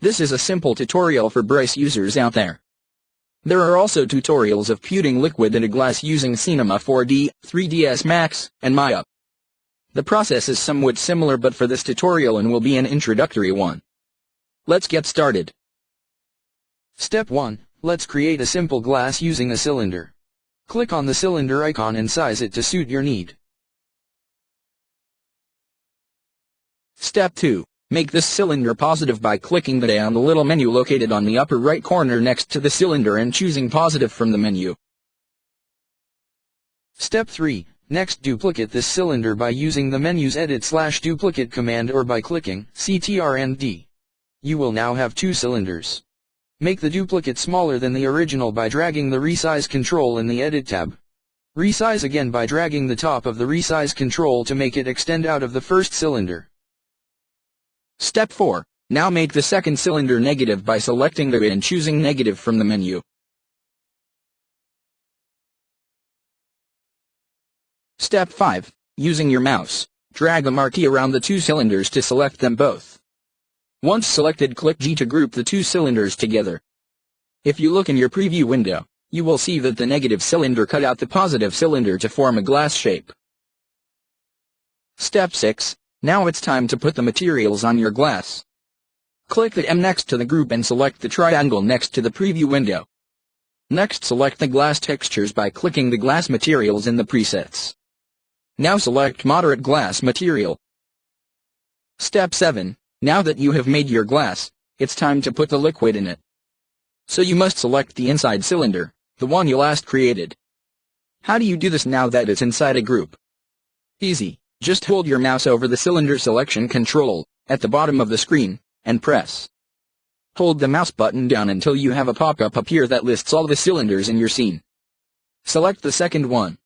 This is a simple tutorial for Bryce users out there. There are also tutorials of putting liquid in a glass using Cinema 4D, 3ds Max, and Maya. The process is somewhat similar, but for this tutorial and will be an introductory one. Let's get started. Step 1. Let's create a simple glass using a cylinder. Click on the cylinder icon and size it to suit your need. Step 2. Make this cylinder positive by clicking the A on the little menu located on the upper right corner next to the cylinder and choosing positive from the menu. Step 3. Next, duplicate this cylinder by using the menu's edit/duplicate command or by clicking Ctrl and D. You will now have two cylinders. Make the duplicate smaller than the original by dragging the resize control in the Edit tab. Resize again by dragging the top of the resize control to make it extend out of the first cylinder. Step 4. Now make the second cylinder negative by selecting the A and choosing negative from the menu. Step 5. Using your mouse, drag a marquee around the two cylinders to select them both. Once selected, click G to group the two cylinders together. If you look in your preview window, you will see that the negative cylinder cut out the positive cylinder to form a glass shape. Step 6. Now it's time to put the materials on your glass. Click the M next to the group and select the triangle next to the preview window. Next, select the glass textures by clicking the glass materials in the presets. Now select moderate glass material. Step 7. Now that you have made your glass, it's time to put the liquid in it. So you must select the inside cylinder, the one you last created. How do you do this now that it's inside a group? Easy. Just hold your mouse over the cylinder selection control, at the bottom of the screen, and press. Hold the mouse button down until you have a pop-up appear that lists all the cylinders in your scene. Select the second one.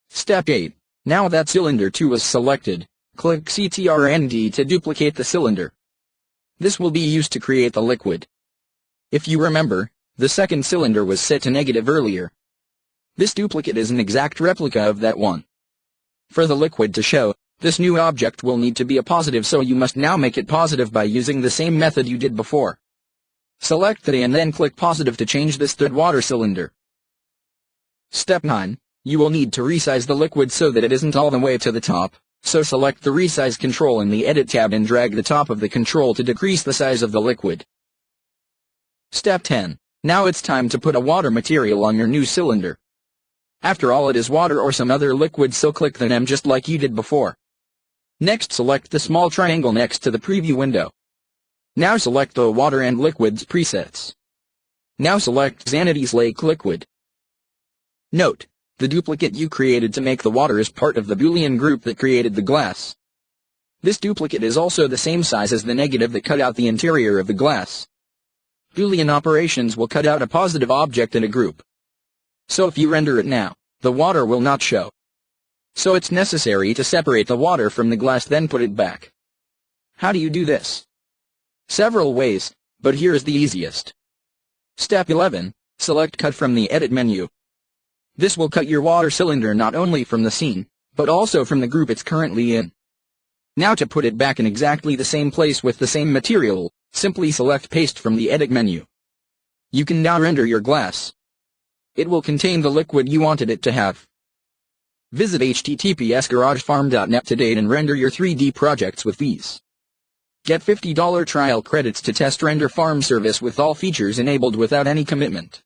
Step 8. Now that cylinder 2 is selected, click Ctrl and D to duplicate the cylinder. This will be used to create the liquid. If you remember, the second cylinder was set to negative earlier. This duplicate is an exact replica of that one. For the liquid to show, this new object will need to be a positive, so you must now make it positive by using the same method you did before. Select the A and then click positive to change this third water cylinder. Step 9. You will need to resize the liquid so that it isn't all the way to the top, so select the resize control in the Edit tab and drag the top of the control to decrease the size of the liquid. Step 10. Now it's time to put a water material on your new cylinder. After all, it is water or some other liquid, so click the M just like you did before. Next, select the small triangle next to the preview window. Now select the water and liquids presets. Now select Xanity's Lake Liquid. Note, the duplicate you created to make the water is part of the Boolean group that created the glass. This duplicate is also the same size as the negative that cut out the interior of the glass. Boolean operations will cut out a positive object in a group. So if you render it now, the water will not show. So it's necessary to separate the water from the glass, then put it back. How do you do this? Several ways, but here is the easiest. Step 11. Select Cut from the Edit menu. This will cut your water cylinder not only from the scene, but also from the group it's currently in. Now to put it back in exactly the same place with the same material, simply select Paste from the Edit menu. You can now render your glass. It will contain the liquid you wanted it to have. Visit https://garagefarm.net today and render your 3D projects with these. Get $50 trial credits to test Render Farm service with all features enabled without any commitment.